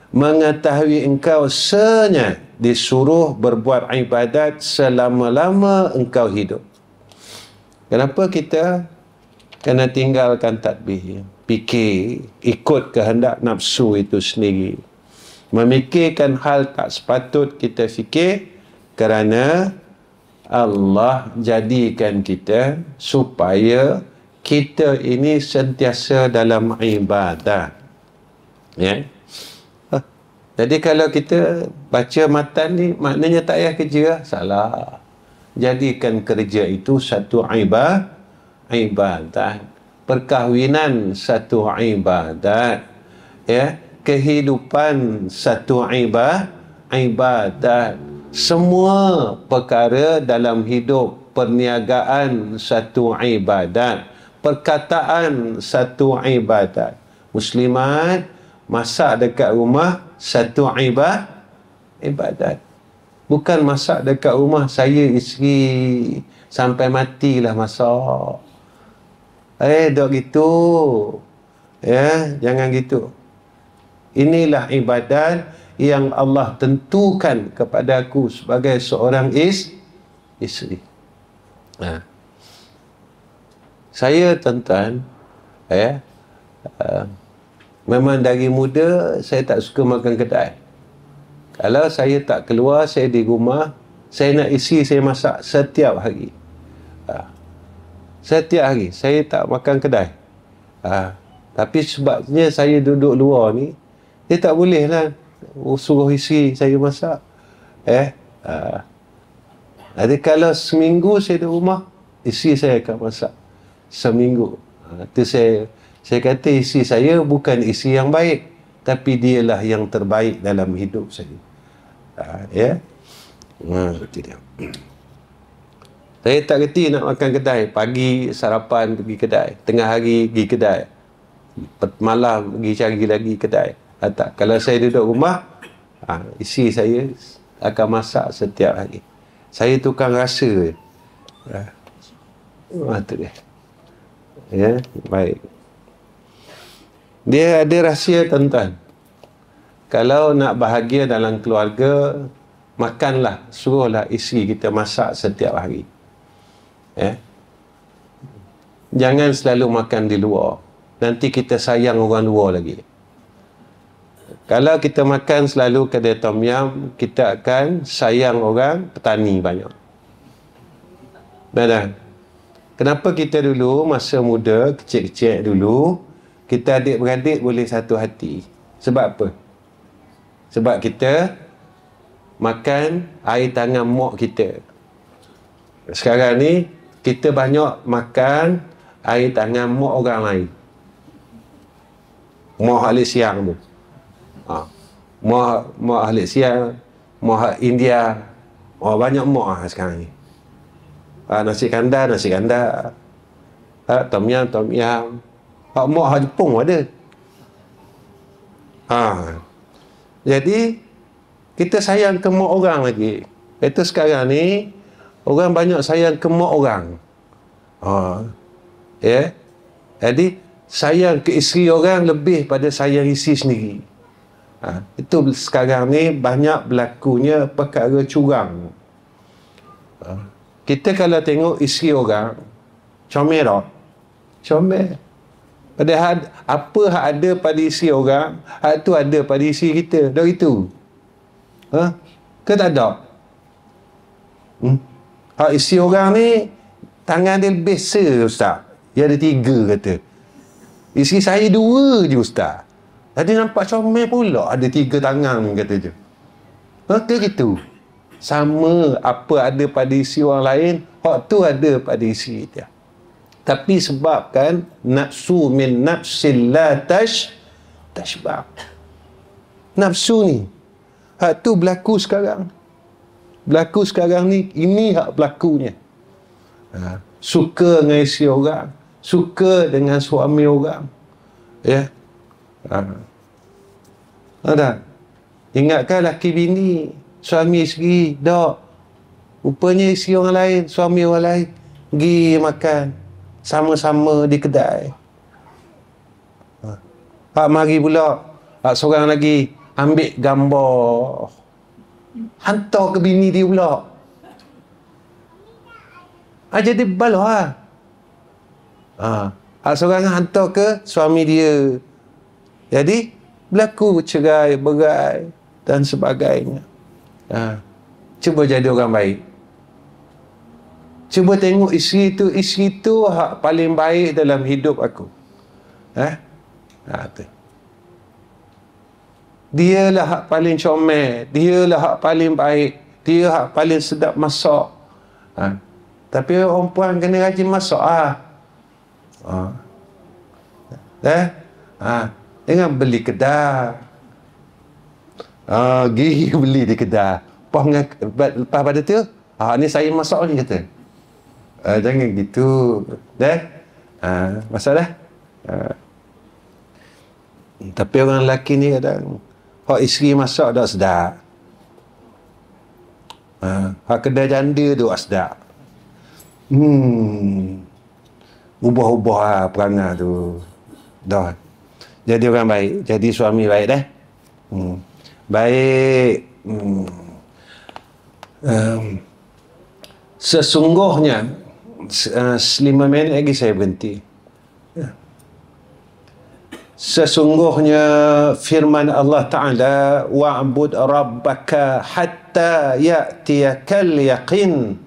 A: mengetahui engkau senyap disuruh berbuat ibadat selama-lama engkau hidup. Kenapa kita kena tinggalkan tadbir? Fikir, ikut kehendak nafsu itu sendiri. Memikirkan hal tak sepatut kita fikir, kerana Allah jadikan kita supaya kita ini sentiasa dalam ibadah. Ya. Jadi kalau kita baca matan ni, maknanya tak payah kerja. Salah. Jadikan kerja itu satu ibadat. Perkahwinan satu ibadat. Ya. Kehidupan satu ibadat. Semua perkara dalam hidup, perniagaan satu ibadat, perkataan satu ibadat. Muslimat masak dekat rumah satu ibadat. Bukan masak dekat rumah saya isteri sampai matilah masak. Dok gitu. Ya, jangan gitu. Inilah ibadat yang Allah tentukan kepada aku sebagai seorang isteri. Saya tuan-tuan, memang dari muda saya tak suka makan kedai. Kalau saya tak keluar, saya di rumah, saya nak isi, saya masak setiap hari. Setiap hari saya tak makan kedai. Tapi sebabnya saya duduk luar ni, dia tak boleh lah suruh isteri saya masak. Jadi kalau seminggu saya di rumah, isteri saya akan masak. Seminggu. Itu saya kata isteri saya bukan isteri yang baik, tapi dialah yang terbaik dalam hidup saya. Itu dia. Saya tak reti nak makan kedai. Pagi sarapan pergi kedai, tengah hari pergi kedai, malam pergi cari lagi kedai. Tak. Kalau saya duduk rumah, isteri saya akan masak setiap hari. Saya tukang rasa. Itu dia. Ya, baik. Dia ada rahsia tuan-tuan. Kalau nak bahagia dalam keluarga, makanlah, suruhlah isteri kita masak setiap hari. Jangan selalu makan di luar. Nanti kita sayang orang luar lagi. Kalau kita makan selalu kedai tom yum, kita akan sayang orang petani banyak. Benar? Kenapa kita dulu masa muda, kecil-kecil dulu, kita adik-beradik boleh satu hati? Sebab apa? Sebab kita makan air tangan mak kita. Sekarang ni kita banyak makan air tangan mak orang lain. Mak ahli siang tu. Mak ahli siang, mak India. Banyak mak sekarang ni. Nasi kandar. Tom yam. Mak Jepun ada. Jadi kita sayang ke mak orang lagi. Itu sekarang ni orang banyak sayang ke mak orang. Jadi sayang ke isteri orang lebih pada sayang isteri sendiri. Itu sekarang ni banyak berlakunya perkara curang. Kita kalau tengok isteri orang, comel tak? Comel. Padahal apa hak ada pada isteri orang, hak tu ada pada isteri kita. Dah itu. Ke tak ada? Hak isteri orang ni tangan dia lebih Ustaz. Dia ada 3 kata. Isteri saya 2 je Ustaz. Tadi nampak comel pula ada 3 tangan kata je. Ke gitu? Sama apa ada pada isteri orang lain, hak tu ada pada isteri dia. Tapi sebabkan nafsu min nafsil la tashbah. Nafsu ni, hak tu berlaku sekarang. Berlaku sekarang ni, ini hak berlakunya. Suka dengan isteri orang, suka dengan suami orang. Ya. Ada. Ingatkan laki bini, suami isteri, tak. Rupanya isteri orang lain, suami orang lain, pergi makan sama-sama di kedai. Hak mari pula, hak seorang lagi ambil gambar, hantar ke bini dia pula. Jadi balah. Hak seorang hantar ke suami dia. Jadi berlaku cerai, berai dan sebagainya. Cuba jadi orang baik. Cuba tengok isteri tu hak paling baik dalam hidup aku. Tu. Dialah hak paling comel, dialah hak paling baik, dia hak paling sedap masak. Tapi orang puan kena rajin masak jangan beli kedai. Pergi beli di kedai. Lepas pada tu, ni saya masak ni kata. Jangan gitu. Masalah. Tapi orang lelaki ni kadang hak isteri masak dah sedap. Hak kedai janda tu sedap. Ubah-ubah perangai tu. Dah. Jadi orang baik, jadi suami baik dah. Baik. Sesungguhnya 5 minit lagi saya berhenti. Sesungguhnya firman Allah Ta'ala, wa'bud rabbaka hatta ya'tiyakal yaqin,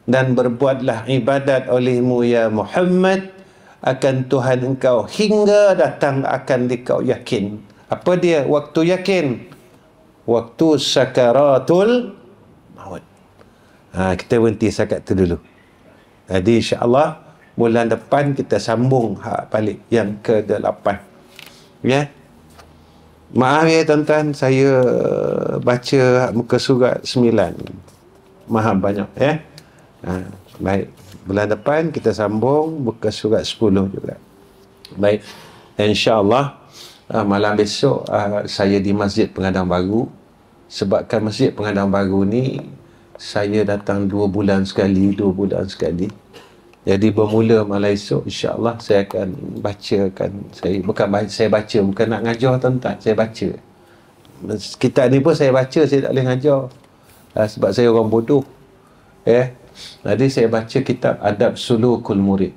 A: dan berbuatlah ibadat olehmu ya Muhammad akan Tuhan engkau hingga datang akan dikau yakin. Apa dia waktu yakin? Waktu sakaratul maut. Kita berhenti setakat tu dulu. Jadi insya-Allah bulan depan kita sambung balik yang ke-8. Ya. Maaf ya tuan-tuan, saya baca muka surat 9. Maaf banyak ya. Baik. Bulan depan kita sambung buka surat 10 juga. Baik. InsyaAllah malam besok saya di Masjid Pengadang Baru. Sebabkan Masjid Pengadang Baru ni saya datang 2 bulan sekali. Jadi bermula malam esok insyaAllah saya akan bacakan. Saya baca, bukan nak ngajar tuan-tuan, saya baca. Kitab ni pun saya baca, saya tak boleh ngajar. Sebab saya orang bodoh. Jadi saya baca kitab Adab Sulukul Murid.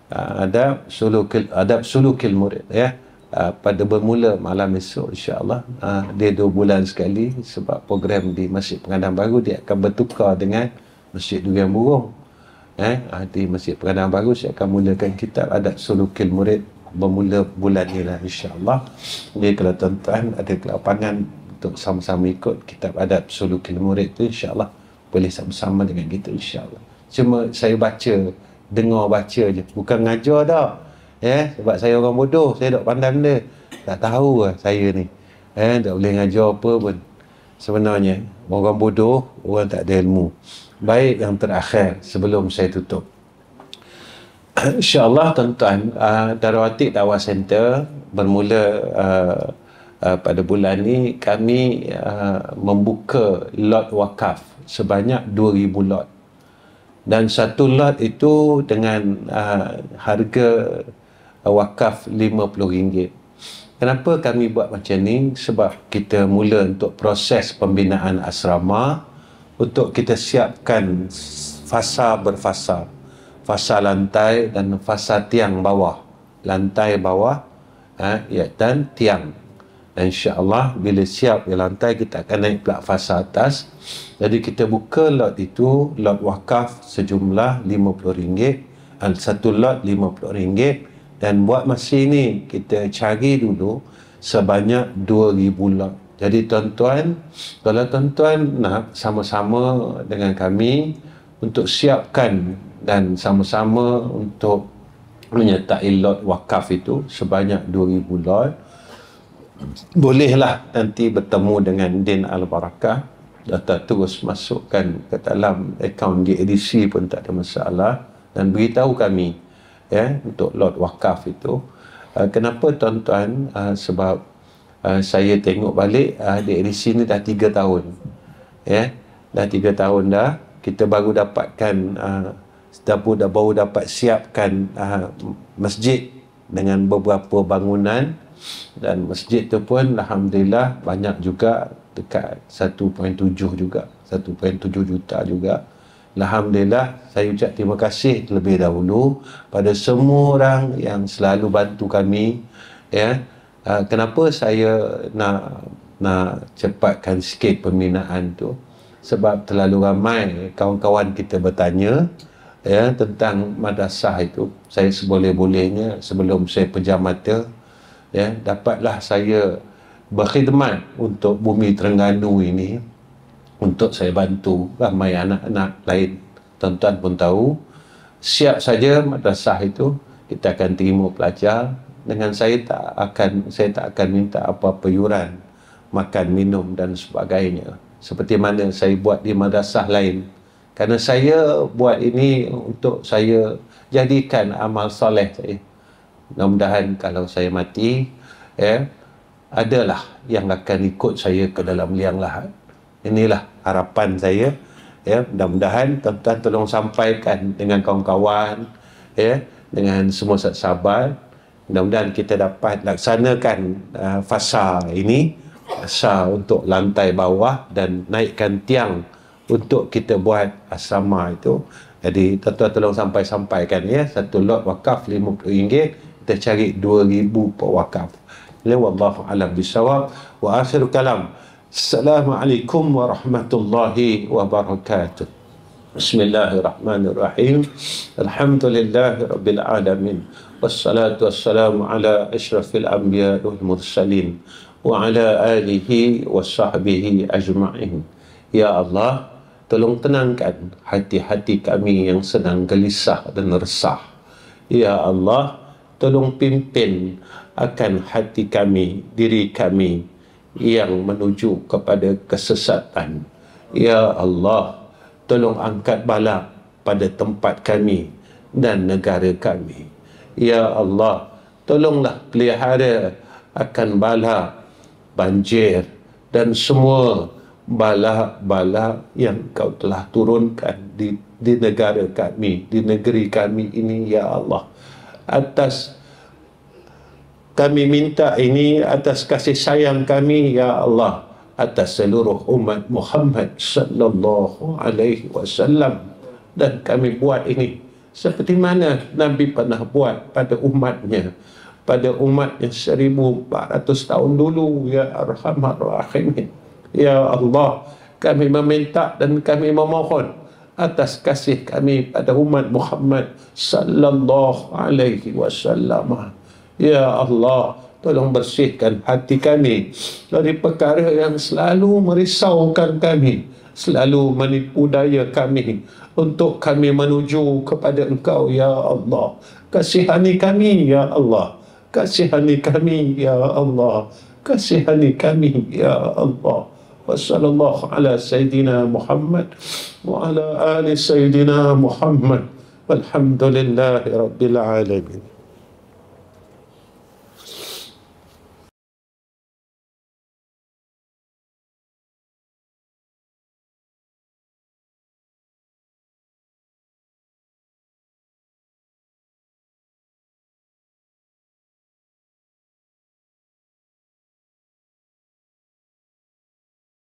A: Adab Sulukul Murid. Pada bermula malam esok insya-Allah. Dia 2 bulan sekali sebab program di Masjid Pengadang Baru dia akan bertukar dengan Masjid Durian Burung. di Masjid Peradaan Baru. Saya akan mulakan kitab Adab Sulukil Murid bermula bulan ni lah, insyaAllah. Jadi kalau tuan-tuan ada kelapangan untuk sama-sama ikut kitab Adab Sulukil Murid tu, insyaAllah boleh sama-sama dengan kita, insyaAllah. Cuma saya baca, dengar baca je, bukan ngajar dah. Sebab saya orang bodoh, saya tak pandai benda, tak tahu lah saya ni, tak boleh ngajar apa pun. Sebenarnya orang bodoh, orang tak ada ilmu. Baik, yang terakhir sebelum saya tutup, insyaAllah tuan-tuan, Darul Atiq Dakwah Center bermula pada bulan ni kami membuka lot wakaf sebanyak 2,000 lot, dan satu lot itu dengan harga wakaf RM50. Kenapa kami buat macam ni? Sebab kita mula untuk proses pembinaan asrama, untuk kita siapkan fasa berfasa, fasa lantai dan fasa tiang bawah, lantai bawah dan tiang. Dan insyaAllah bila siap di lantai, kita akan naik pula fasa atas. Jadi kita buka lot itu, lot wakaf sejumlah RM50, satu lot RM50. Dan buat masa ini kita cari dulu sebanyak 2,000 lot. Jadi tuan-tuan, kalau tuan-tuan nak sama-sama dengan kami untuk siapkan dan sama-sama untuk menyertai lot wakaf itu sebanyak 2,000 lot, bolehlah nanti bertemu dengan Din Al-Barakah, data terus masukkan ke dalam akaun di edisi pun tak ada masalah, dan beritahu kami untuk lot wakaf itu. Kenapa tuan-tuan? Sebab saya tengok balik di edisi ni dah 3 tahun, dah 3 tahun dah kita baru dapatkan baru dapat siapkan masjid dengan beberapa bangunan, dan masjid tu pun alhamdulillah banyak juga, dekat 1.7 juga, 1.7 juta juga. Alhamdulillah, saya ucap terima kasih terlebih dahulu pada semua orang yang selalu bantu kami. Kenapa saya nak cepatkan sikit pembinaan tu? Sebab terlalu ramai kawan-kawan kita bertanya tentang madrasah itu. Saya seboleh-bolehnya sebelum saya pejam mata, dapatlah saya berkhidmat untuk Bumi Terengganu ini, untuk saya bantu ramai anak-anak lain. Tuan-tuan pun tahu, siap saja madrasah itu kita akan terima pelajar, dengan saya tak akan minta apa-apa yuran, makan, minum dan sebagainya, seperti mana saya buat di madrasah lain. Kerana saya buat ini untuk saya jadikan amal soleh saya. Mudah-mudahan kalau saya mati, adalah yang akan ikut saya ke dalam liang lahat. Inilah harapan saya. Mudah-mudahan tuan-tuan tolong sampaikan dengan kawan-kawan, dengan semua sahabat. Mudah-mudahan kita dapat laksanakan fasa ini, fasa untuk lantai bawah, dan naikkan tiang untuk kita buat asrama itu. Jadi tuan-tuan tolong sampaikan satu lot wakaf RM50, kita cari 2,000 per wakaf. Wallahu a'lam bishawab. Wa akhiru kalam, Assalamualaikum warahmatullahi wabarakatuh. Bismillahirrahmanirrahim. Alhamdulillahi rabbil alamin. Wassalatu wassalamu ala asyrafil anbiya wal mursalin wa ala alihi wa sahbihi ajma'in. Ya Allah, tolong tenangkan hati-hati kami yang sedang gelisah dan resah. Ya Allah, tolong pimpin akan hati kami, diri kami yang menuju kepada kesesatan. Ya Allah, tolong angkat bala pada tempat kami dan negara kami. Ya Allah, tolonglah pelihara akan bala banjir dan semua bala-bala yang Kau telah turunkan di negara kami, di negeri kami ini. Ya Allah, atas kami minta ini atas kasih sayang kami, ya Allah, atas seluruh umat Muhammad sallallahu alaihi wasallam, dan kami buat ini seperti mana Nabi pernah buat pada umatnya, pada umatnya 1400 tahun dulu. Ya Arhamar Rahimin, ya Allah, kami meminta dan kami memohon atas kasih kami pada umat Muhammad sallallahu alaihi wasallam. Ya Allah, tolong bersihkan hati kami dari perkara yang selalu merisaukan kami, selalu menipu daya kami untuk kami menuju kepada Engkau, ya Allah. Kasihani kami, ya Allah. Kasihani kami, ya Allah. Kasihani kami, ya Allah. Wassallallahu ala Sayyidina Muhammad wa ala ali Sayyidina Muhammad. Walhamdulillahi Rabbil Alamin.